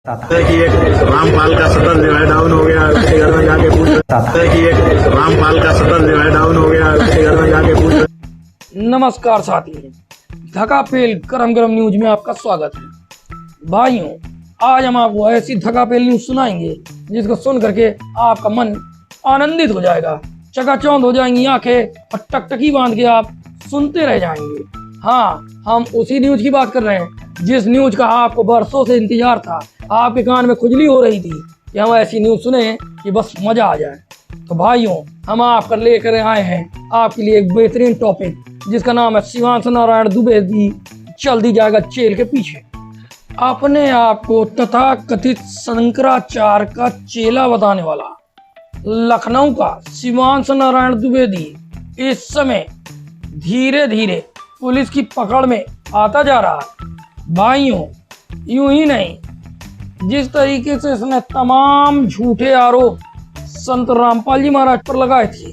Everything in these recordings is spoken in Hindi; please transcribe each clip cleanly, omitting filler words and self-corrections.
कि एक रामपाल का शटर जो है डाउन हो गया, उसके घर में जाके पूछ रहे कि एक रामपाल का शटर जो है डाउन हो गया, उसके घर में जाके पूछ रहे। नमस्कार साथी, धकापेल गरम गरम न्यूज में आपका स्वागत है। भाइयों, आज हम आपको ऐसी धकापेल न्यूज सुनाएंगे जिसको सुन करके आपका मन आनंदित हो जाएगा, चकाचौंध हो जाएंगी आंखें और टकटकी बांध के आप सुनते रह जाएंगे। हाँ, हम उसी न्यूज की बात कर रहे हैं जिस न्यूज का आपको बरसों से इंतजार था। आपके कान में खुजली हो रही थी कि हम ऐसी न्यूज सुने कि बस मजा आ जाए। तो भाइयों, हम आपका लेकर आए हैं आपके लिए एक बेहतरीन टॉपिक जिसका नाम है शिवांश नारायण दुबे दी जल्दी जाएगा जेल के पीछे। अपने आप को तथा कथित शंकराचार्य का चेला बताने वाला लखनऊ का शिवांश नारायण द्विवेदी इस समय धीरे धीरे पुलिस की पकड़ में आता जा रहा है। भाइयों, यूं ही नहीं, जिस तरीके से इसने तमाम झूठे आरोप संत रामपाल जी महाराज पर लगाए थे,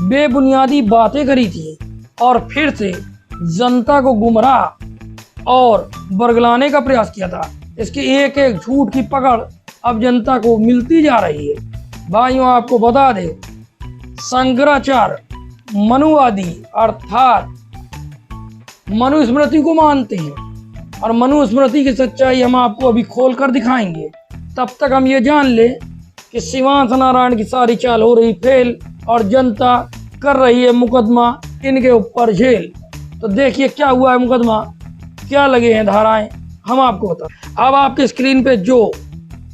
बेबुनियादी बातें करी थी और फिर से जनता को गुमराह और बरगलाने का प्रयास किया था, इसके एक एक झूठ की पकड़ अब जनता को मिलती जा रही है। भाइयों, आपको बता दे, शंकराचार्य मनुवादी अर्थात मनुस्मृति को मानते हैं और मनुस्मृति की सच्चाई हम आपको अभी खोल कर दिखाएंगे। तब तक हम ये जान ले कि शिवांश नारायण की सारी चाल हो रही फेल और जनता कर रही है मुकदमा इनके ऊपर झेल। तो देखिए क्या हुआ है मुकदमा, क्या लगे हैं धाराएं, हम आपको बता। अब आपके स्क्रीन पे जो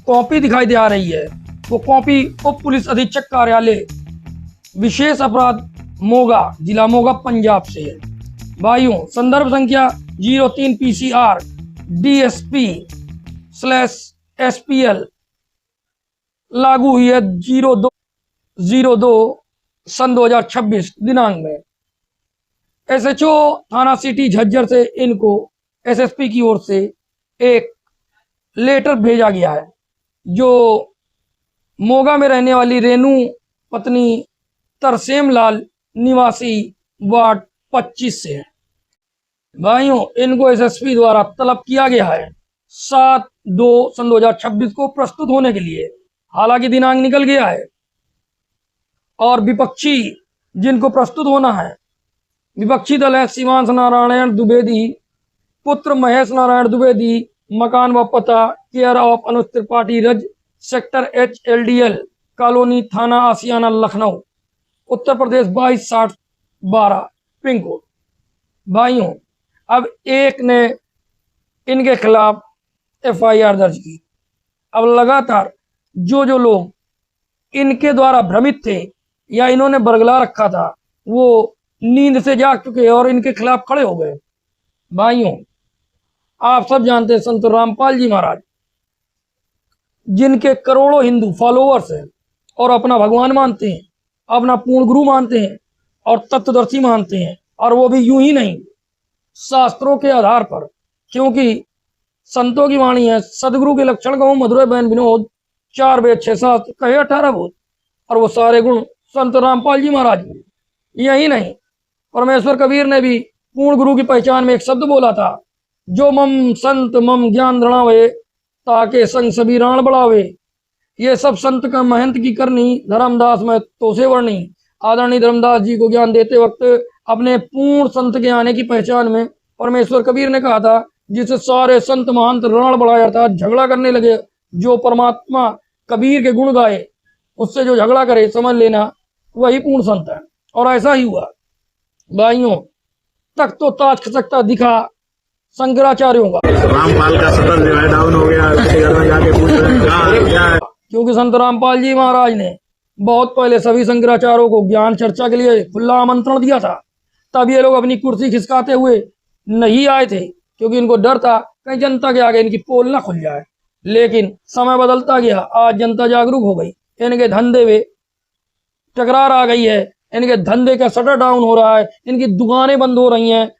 कॉपी दिखाई दे आ रही है वो कॉपी उप पुलिस अधीक्षक कार्यालय विशेष अपराध मोगा, जिला मोगा, पंजाब से है। भाइयों, संदर्भ संख्या 03 PCR DSP/SPL लागू हुई है 02/02 सन 2026 दिनांक में। SHO थाना सिटी झज्जर से इनको SSP की ओर से एक लेटर भेजा गया है जो मोगा में रहने वाली रेनू पत्नी तरसेम लाल निवासी वार्ड 25 से है। भाइयों, इनको SSP द्वारा तलब किया गया है 7/2 सन 2026 को प्रस्तुत होने के लिए। हालांकि दिनांक निकल गया है और विपक्षी जिनको प्रस्तुत होना है, विपक्षी दल है शिवांश नारायण द्विवेदी पुत्र महेश नारायण द्विवेदी, मकान व पता केयर ऑफ अनुज त्रिपाठी रज, सेक्टर HLDL कॉलोनी, थाना आसियाना, लखनऊ, उत्तर प्रदेश 226012 पिन कोड। भाइयों, अब एक ने इनके खिलाफ FIR दर्ज की। अब लगातार जो लोग इनके द्वारा भ्रमित थे या इन्होंने बरगला रखा था वो नींद से जाग चुके और इनके खिलाफ खड़े हो गए। भाइयों, आप सब जानते हैं संत रामपाल जी महाराज जिनके करोड़ों हिंदू फॉलोअर्स हैं और अपना भगवान मानते हैं, अपना पूर्ण गुरु मानते हैं और तत्वदर्शी मानते हैं, और वो भी यूं ही नहीं, शास्त्रों के आधार पर, क्योंकि संतों की वाणी है, सदगुरु के लक्षण कहूँ मधुर बहन विनोद, 4 वेद 6 शास्त्र कहे 18 भूत, और वो सारे गुण संत रामपाल जी महाराज में। यही नहीं, परमेश्वर कबीर ने भी पूर्ण गुरु की पहचान में एक शब्द बोला था, जो मम संत मम ज्ञान दृणावे ताके संग सभी राण बढ़ावे। ये सब संत का महंत की करनी, धर्मदास में तो से वर्णी। आदरणीय धर्मदास जी को ज्ञान देते वक्त अपने पूर्ण संत के आने की पहचान में परमेश्वर कबीर ने कहा था, जिससे सारे संत महंत राण बढ़ाया अर्थात झगड़ा करने लगे। जो परमात्मा कबीर के गुण गाए उससे जो झगड़ा करे, समझ लेना वही पूर्ण संत है। और ऐसा ही हुआ। भाइयों, तक तो ताज खसकता दिखा शंकराचार्यों का। रामपाल का शटर जो है डाउन हो गया, उसके घर में जाके पूछ रहे क्या है, क्योंकि संत रामपाल जी महाराज ने बहुत पहले सभी शंकराचार्यों को ज्ञान चर्चा के लिए खुला आमंत्रण दिया था। तब ये लोग अपनी कुर्सी खिसकाते हुए नहीं आए थे, क्योंकि इनको डर था कहीं जनता के आगे इनकी पोल ना खुल जाए। लेकिन समय बदलता गया, आज जनता जागरूक हो गई, इनके धंधे में टकरार आ गई है, इनके धंधे का शटर डाउन हो रहा है, इनकी दुकानें बंद हो रही हैं।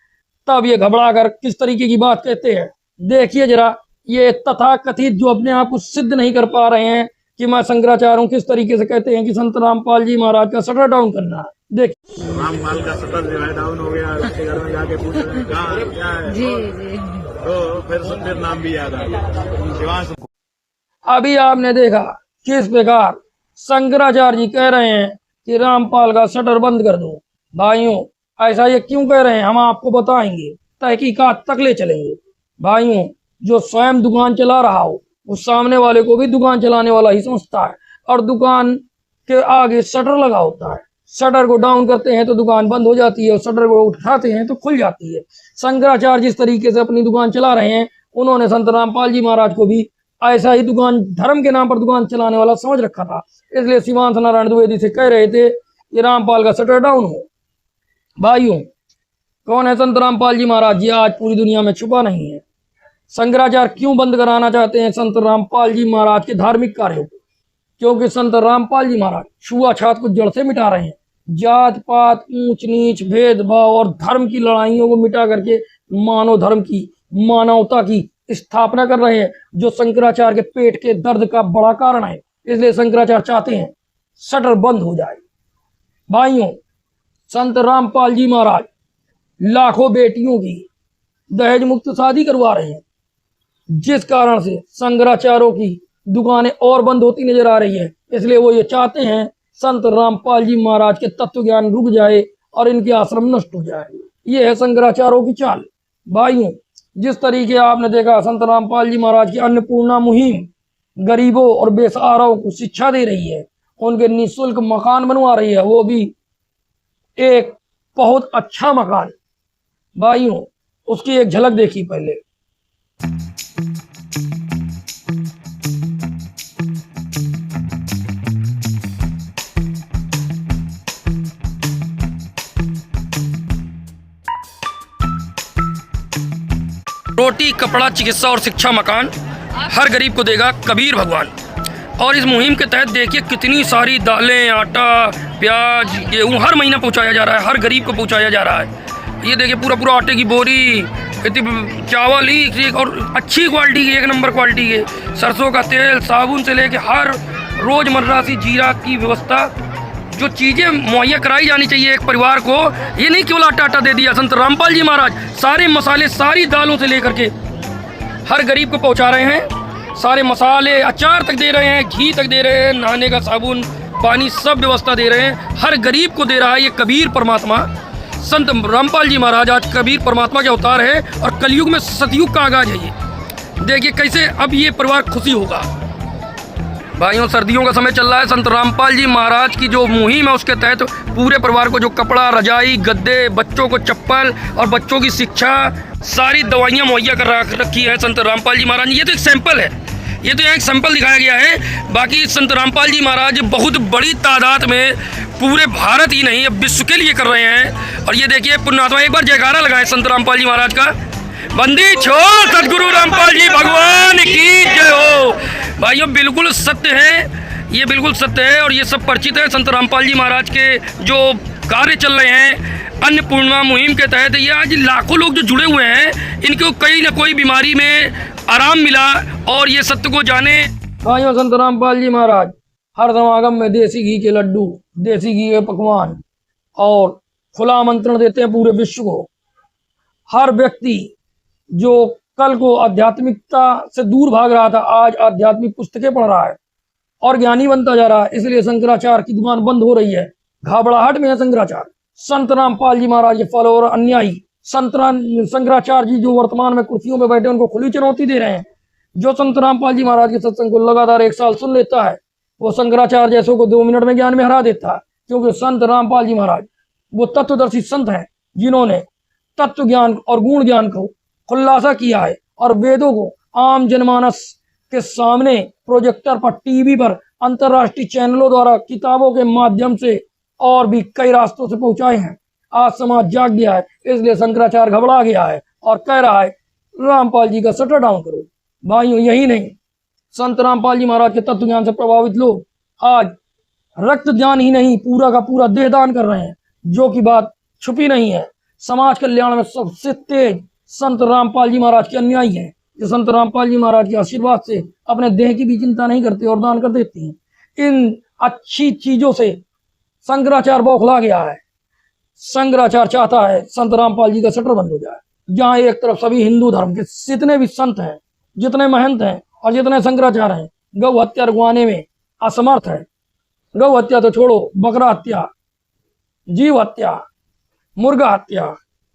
तब ये घबरा कर किस तरीके की बात कहते हैं, देखिए जरा। ये तथा कथित जो अपने आप को सिद्ध नहीं कर पा रहे हैं कि मैं शंकराचार्य हूं, किस तरीके से कहते हैं कि संत रामपाल जी महाराज का शटर डाउन करना है। देखिए, रामपाल का शटर जो है डाउन हो गया, उसके घर में जाके पूछ रहे क्या है। जी जी तो फिर नाम भी याद आ गया शिवांश। अभी आपने देखा किस प्रकार शंकराचार्य जी कह रहे हैं कि रामपाल का शटर बंद कर दो। भाइयों, ऐसा ये क्यों कह रहे हैं हम आपको बताएंगे, तहकीकात तक ले चलेंगे। भाइयों, जो स्वयं दुकान चला रहा हो वो सामने वाले को भी दुकान चलाने वाला ही समझता है, और दुकान के आगे शटर लगा होता है। शटर को डाउन करते हैं तो दुकान बंद हो जाती है, और शटर को उठाते हैं तो खुल जाती है। शंकराचार्य जिस तरीके से अपनी दुकान चला रहे हैं, उन्होंने संत रामपाल जी महाराज को भी ऐसा ही दुकान, धर्म के नाम पर दुकान चलाने वाला समझ रखा था। इसलिए शिवांश नारायण द्विवेदी से कह रहे थे कि रामपाल का शटर डाउन हो। भाइयों, कौन है संत रामपाल जी महाराज? ये आज पूरी दुनिया में छुपा नहीं है। शंकराचार्य क्यों बंद कराना चाहते हैं संत रामपाल जी महाराज के धार्मिक कार्यों को? क्योंकि संत रामपाल जी महाराज छुआछात को जड़ से मिटा रहे हैं। जात पात, ऊंच नीच, भेदभाव और धर्म की लड़ाइयों को मिटा करके मानव धर्म की, मानवता की स्थापना कर रहे हैं, जो शंकराचार्य के पेट के दर्द का बड़ा कारण है। इसलिए शंकराचार्य चाहते हैं शटर बंद हो जाए। भाइयों, संत रामपाल जी महाराज लाखों बेटियों की दहेज मुक्त शादी करवा रहे हैं, जिस कारण से शंकराचार्यों की दुकानें और बंद होती नजर आ रही है। इसलिए वो ये चाहते हैं संत रामपाल जी महाराज के तत्व ज्ञान रुक जाए और इनके आश्रम नष्ट हो जाए। ये है शंकराचार्यों की चाल। भाइयों, जिस तरीके आपने देखा संत रामपाल जी महाराज की अन्नपूर्णा मुहिम गरीबों और बेसहाराओं को शिक्षा दे रही है, उनके निःशुल्क मकान बनवा रही है, वो भी एक बहुत अच्छा मकान। भाइयों, उसकी एक झलक देखी पहले। रोटी, कपड़ा, चिकित्सा और शिक्षा मकान हर गरीब को देगा कबीर भगवान। और इस मुहिम के तहत देखिए कितनी सारी दालें, आटा, प्याज, गेहूँ हर महीना पहुंचाया जा रहा है, हर गरीब को पहुंचाया जा रहा है। ये देखिए पूरा पूरा आटे की बोरी, इतनी चावल ही, और अच्छी क्वालिटी की, एक नंबर क्वालिटी के, सरसों का तेल, साबुन से लेके हर रोज़मर्रा की जीरा की व्यवस्था, जो चीज़ें मुहैया कराई जानी चाहिए एक परिवार को। ये नहीं केवल आटा दे दिया संत रामपाल जी महाराज, सारे मसाले, सारी दालों से लेकर के हर गरीब को पहुंचा रहे हैं। सारे मसाले, अचार तक दे रहे हैं, घी तक दे रहे हैं, नहाने का साबुन, पानी, सब व्यवस्था दे रहे हैं, हर गरीब को दे रहा है ये कबीर परमात्मा। संत रामपाल जी महाराज आज कबीर परमात्मा के अवतार है, और कलयुग में सतयुग का आगाज है। ये देखिए कैसे अब ये परिवार खुशी होगा। भाइयों, सर्दियों का समय चल रहा है। संत रामपाल जी महाराज की जो मुहिम है उसके तहत पूरे परिवार को जो कपड़ा, रजाई, गद्दे, बच्चों को चप्पल और बच्चों की शिक्षा, सारी दवाइयाँ मुहैया कर रखी है संत रामपाल जी महाराज ने। ये तो एक सैंपल है, ये तो यहाँ एक सैंपल दिखाया गया है। बाकी संत रामपाल जी महाराज बहुत बड़ी तादाद में पूरे भारत ही नहीं, विश्व के लिए कर रहे हैं। और ये देखिए पुण्यात्मा, एक बार जयकारा लगाए संत रामपाल जी महाराज का। बंदी छोड़ सदगुरु रामपाल जी भगवान की जय हो। भाइयों, बिल्कुल सत्य है, ये बिल्कुल सत्य है, और ये सब परिचित है संत रामपाल जी महाराज के जो कार्य चल रहे हैं अन्नपूर्णा मुहिम के तहत। ये आज लाखों लोग जो जुड़े हुए हैं, इनको कहीं ना कोई बीमारी में आराम मिला, और ये सत्य को जाने। भाइयों, संत रामपाल जी महाराज हर समागम में देसी घी के लड्डू, देसी घी के पकवान और खुला आमंत्रण देते हैं पूरे विश्व को। हर व्यक्ति जो कल को आध्यात्मिकता से दूर भाग रहा था, आज आध्यात्मिक पुस्तकें पढ़ रहा है और ज्ञानी बनता जा रहा है। इसलिए शंकराचार्य की दुकान बंद हो रही है। घबराहट में है शंकराचार्य। संत रामपाल जी महाराज के फॉलोअर अनुयायी शंकराचार्य जी जो वर्तमान में कुर्सियों पर बैठे, उनको खुली चुनौती दे रहे हैं। जो संत रामपाल जी महाराज के सत्संग को लगातार 1 साल सुन लेता है, वो शंकराचार्य जैसों को 2 मिनट में ज्ञान में हरा देता है। क्योंकि संत रामपाल जी महाराज वो तत्वदर्शी संत हैं, जिन्होंने तत्व ज्ञान और गुण ज्ञान को खुलासा किया है, और वेदों को आम जनमानस के सामने प्रोजेक्टर पर, टीवी पर, अंतर्राष्ट्रीय चैनलों द्वारा, किताबों के माध्यम से और भी कई रास्तों से पहुंचाए हैं। आज समाज जाग गया है, इसलिए शंकराचार्य घबरा गया है और कह रहा है रामपाल जी का शटर डाउन करो। भाइयों, यही नहीं, संत रामपाल जी महाराज के तत्व ज्ञान से प्रभावित लोग आज रक्त दान ही नहीं, पूरा का पूरा देहदान कर रहे हैं, जो कि बात छुपी नहीं है। समाज कल्याण में सबसे तेज संत रामपाल जी महाराज के अनुयायी हैं, जो संत रामपाल जी महाराज के आशीर्वाद से अपने देह की भी चिंता नहीं करते और दान कर देते हैं। इन अच्छी चीजों से शंकराचार्य बौखला गया है। शंकराचार्य चाहता है संत रामपाल जी का शटर बंद हो जाए। जहाँ एक तरफ सभी हिंदू धर्म के जितने भी संत हैं, जितने महंत हैं और जितने शंकराचार्य हैं, गौ हत्या रुकवाने में असमर्थ है। गौ हत्या तो छोड़ो, बकरा हत्या, जीव हत्या, मुर्गा हत्या,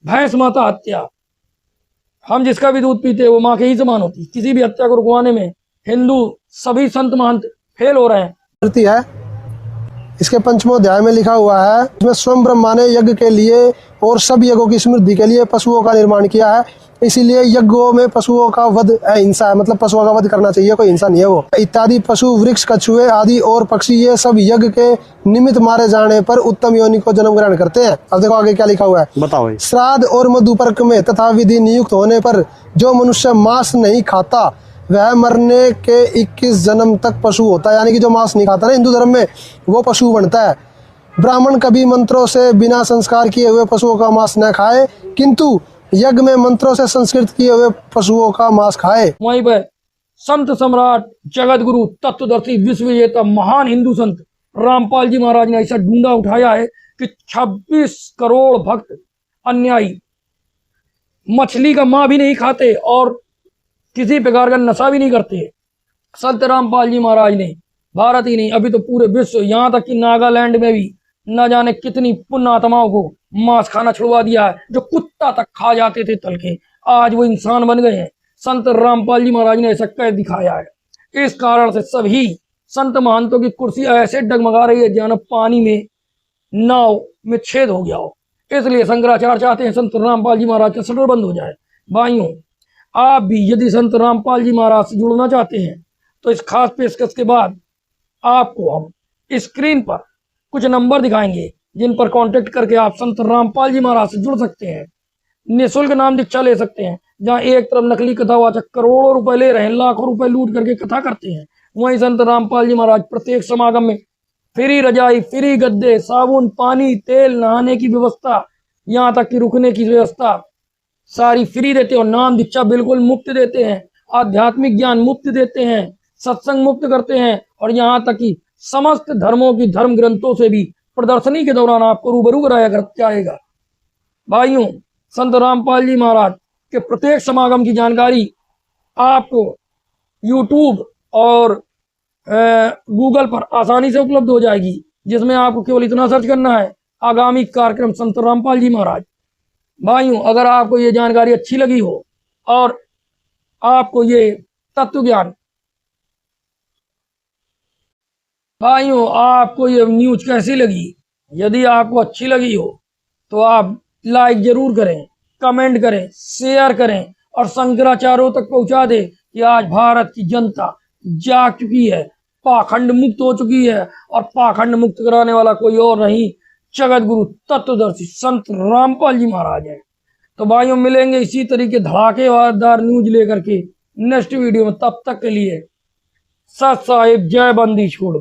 भैंस माता हत्या, हम जिसका भी दूध पीते हैं वो माँ के ही समान होती है। किसी भी हत्या को रुकवाने में हिंदू सभी संत महंत फेल हो रहे हैं। करती है। इसके पंचमों अध्याय में लिखा हुआ है, इसमें स्वयं ब्रह्मा ने यज्ञ के लिए और सब यज्ञों की समृद्धि के लिए पशुओं का निर्माण किया है। इसीलिए यज्ञों में पशुओं का वध अहिंसा है, मतलब पशुओं का वध करना चाहिए, कोई हिंसा नहीं है वो। इत्यादि पशु, वृक्ष, कछुए आदि और पक्षी, ये सब यज्ञ के निमित्त मारे जाने पर उत्तम योनि को जन्म ग्रहण करते हैं। अब देखो आगे क्या लिखा हुआ है, बताओ। श्राद्ध और मधुपर्क में तथा विधि नियुक्त होने पर जो मनुष्य मांस नहीं खाता वह मरने के 21 जन्म तक पशु होता है। यानी कि जो मांस नहीं खाता ना हिंदू धर्म में, वो पशु बनता है। ब्राह्मण कभी मंत्रों से बिना संस्कार किए हुए पशुओं का मांस न खाए, किंतु यज्ञ में मंत्रों से संस्कृत किए हुए पशुओं का मांस खाए। वहीं पर संत सम्राट, जगत गुरु, तत्वदर्शी, विश्व विजेता, महान हिंदू संत रामपाल जी महाराज ने ऐसा ढूंढा उठाया है कि 26 करोड़ भक्त अन्यायी मछली का मां भी नहीं खाते और किसी प्रकार का नशा भी नहीं करते। संत रामपाल जी महाराज ने भारत ही नहीं, अभी तो पूरे विश्व, यहाँ तक कि नागालैंड में भी न जाने कितनी पुण्यात्माओं को मांस खाना छुड़वा दिया है। जो कुत्ता तक खा जाते थे तल के, आज वो इंसान बन गए हैं। संत रामपाल जी महाराज ने ऐसा कह दिखाया है। इस कारण से सभी संत महंतों की कुर्सी ऐसे डगमगा रही है जानो पानी में नाव में छेद हो गया हो। इसलिए शंकराचार्य चाहते हैं संत रामपाल जी महाराज का शटर बंद हो जाए। भाइयों, आप भी यदि संत रामपाल जी महाराज से जुड़ना चाहते हैं तो इस खास पेशकश के बाद आपको हम स्क्रीन पर कुछ नंबर दिखाएंगे जिन पर कांटेक्ट करके आप संत रामपाल जी महाराज से जुड़ सकते हैं। निःशुल्क नाम दीक्षा ले सकते हैं। जहां एक तरफ नकली कथावाचक करोड़ों रुपए ले रहे हैं, लाखों रुपए लूट करके कथा करते हैं, वहीं संत रामपाल जी महाराज प्रत्येक समागम में फ्री रजाई, फ्री गद्दे, साबुन, पानी, तेल, नहाने की व्यवस्था, यहाँ तक कि रुकने की व्यवस्था सारी फ्री देते हैं। और नाम दीक्षा बिल्कुल मुफ्त देते हैं। आध्यात्मिक ज्ञान मुफ्त देते हैं, सत्संग मुफ्त करते हैं और यहाँ तक कि समस्त धर्मों की धर्म ग्रंथों से भी प्रदर्शनी के दौरान आपको रूबरू कराया जाएगा। भाइयों, संत रामपाल जी महाराज के प्रत्येक समागम की जानकारी आपको यूट्यूब और गूगल पर आसानी से उपलब्ध हो जाएगी, जिसमें आपको केवल इतना सर्च करना है, आगामी कार्यक्रम संत रामपाल जी महाराज। भाइयों, अगर आपको ये जानकारी अच्छी लगी हो और आपको ये तत्व ज्ञान, भाइयों आपको ये न्यूज कैसी लगी, यदि आपको अच्छी लगी हो तो आप लाइक जरूर करें, कमेंट करें, शेयर करें और शंकराचार्यों तक पहुंचा दें कि आज भारत की जनता जाग चुकी है, पाखंड मुक्त हो चुकी है और पाखंड मुक्त कराने वाला कोई और नहीं, जगत गुरु तत्वदर्शी संत रामपाल जी महाराज है। तो भाइयों, मिलेंगे इसी तरीके धड़ाकेदार न्यूज लेकर के नेक्स्ट वीडियो में। तब तक के लिए सत साहिब, जय बंदी छोड़।